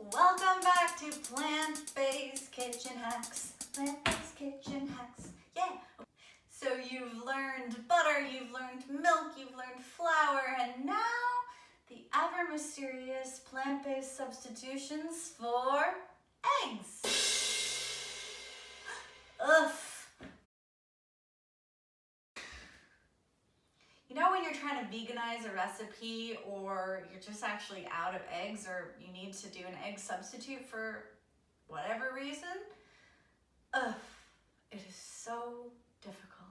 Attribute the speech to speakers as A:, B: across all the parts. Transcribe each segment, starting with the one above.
A: Welcome back to Plant-Based Kitchen Hacks. Plant-Based Kitchen Hacks, yeah! So you've learned butter, you've learned milk, you've learned flour, and now the ever mysterious plant-based substitutions for eggs. Ugh. You know when you're trying to veganize a recipe or you're just actually out of eggs or you need to do an egg substitute for whatever reason? Ugh, it is so difficult.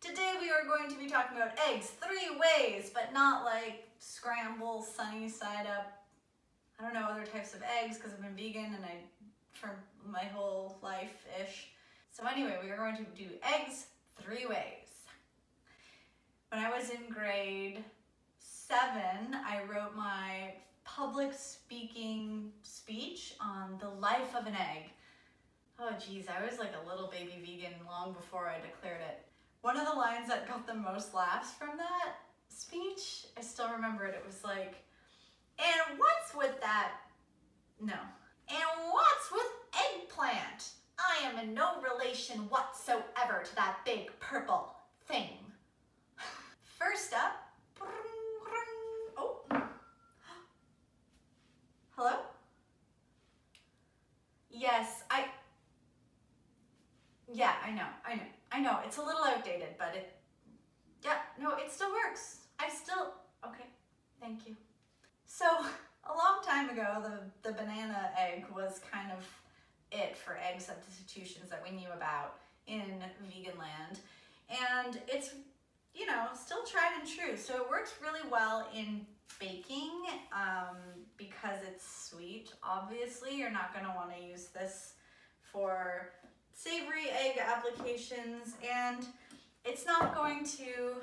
A: Today we are going to be talking about eggs 3 ways, but not like scramble, sunny side up, I don't know, other types of eggs because I've been vegan and for my whole life-ish. So anyway, we are going to do eggs 3 ways. When I was in grade 7, I wrote my public speaking speech on the life of an egg. Oh geez, I was like a little baby vegan long before I declared it. One of the lines that got the most laughs from that speech, I still remember it, it was like, and what's with that? No. And what's with eggplant? I am in no relation whatsoever to that big purple thing. First up, oh, hello? Yes, I know, it's a little outdated, but it still works. Okay, thank you. So, a long time ago, the banana egg was kind of it for egg substitutions that we knew about in vegan land, and it's still tried and true. So it works really well in baking because it's sweet. Obviously, you're not going to want to use this for savory egg applications, and it's not going to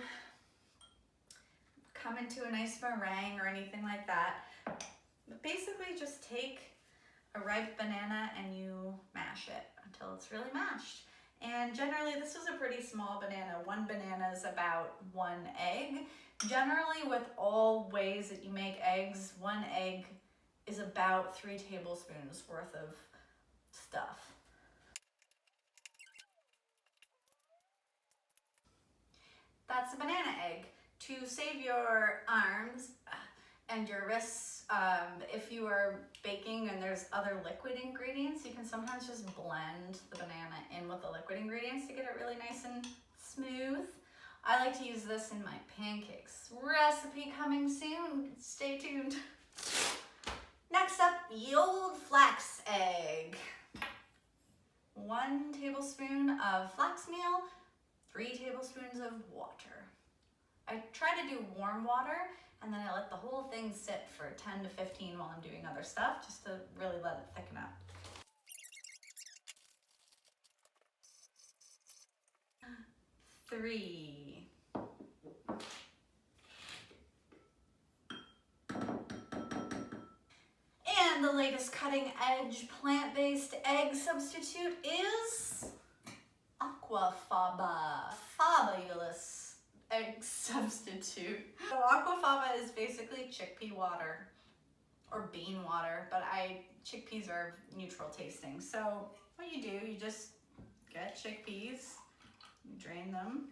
A: come into a nice meringue or anything like that. But basically, just take a ripe banana and you mash it until it's really mashed. And generally, this was a pretty small banana. 1 banana is about 1 egg. Generally, with all ways that you make eggs, 1 egg is about 3 tablespoons worth of stuff. That's a banana egg. To save your arms and your wrists, if you are baking and there's other liquid ingredients, you can sometimes just blend the banana in with the liquid ingredients to get it really nice and smooth. I like to use this in my pancakes. Recipe coming soon, stay tuned. Next up, the old flax egg. 1 tablespoon of flax meal, 3 tablespoons of water. I try to do warm water, and then I let the whole thing sit for 10 to 15 while I'm doing other stuff, just to really let it thicken up. Three. And the latest cutting edge plant-based egg substitute is Aqua Faba. Fabulous egg substitute. So Aqua Faba is basically chickpea water or bean water, but chickpeas are neutral tasting. So what you do, you just get chickpeas, you drain them.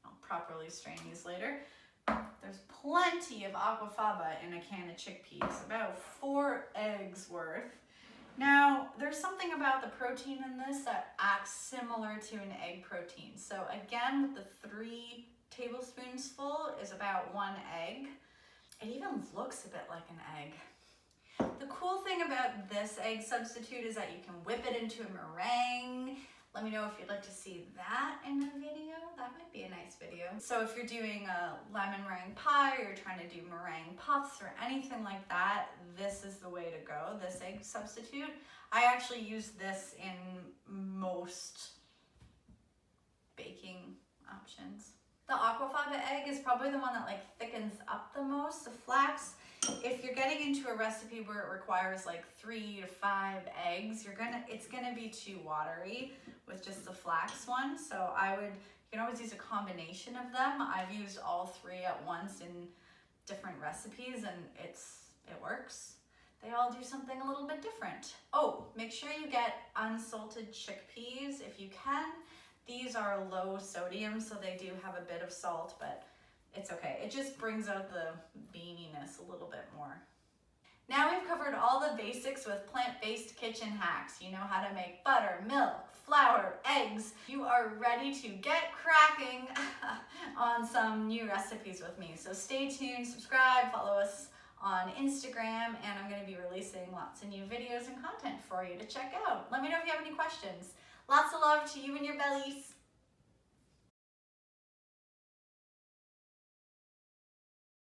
A: I'll properly strain these later. There's plenty of Aqua Faba in a can of chickpeas, about 4 eggs worth. Now, there's something about the protein in this that acts similar to an egg protein. So again, with the 3 tablespoons full is about 1 egg. It even looks a bit like an egg. The cool thing about this egg substitute is that you can whip it into a meringue. Let me know if you'd like to see that in a video. That might be a nice video. So if you're doing a lemon meringue pie or you're trying to do meringue puffs or anything like that, this is the way to go, this egg substitute. I actually use this in most baking options. The Aqua Faba egg is probably the one that like thickens up the most. The flax, if you're getting into a recipe where it requires like 3 to 5 eggs, it's gonna be too watery with just the flax one. So you can always use a combination of them. I've used all 3 at once in different recipes and it works. they all do something a little bit different. Oh, make sure you get unsalted chickpeas if you can. These are low sodium, so they do have a bit of salt, but it's okay. It just brings out the beaniness a little bit more. Now we've covered all the basics with plant-based kitchen hacks. You know how to make butter, milk, flour, eggs. You are ready to get cracking on some new recipes with me. So stay tuned, subscribe, follow us on Instagram, and I'm going to be releasing lots of new videos and content for you to check out. Let me know if you have any questions. Lots of love to you and your bellies.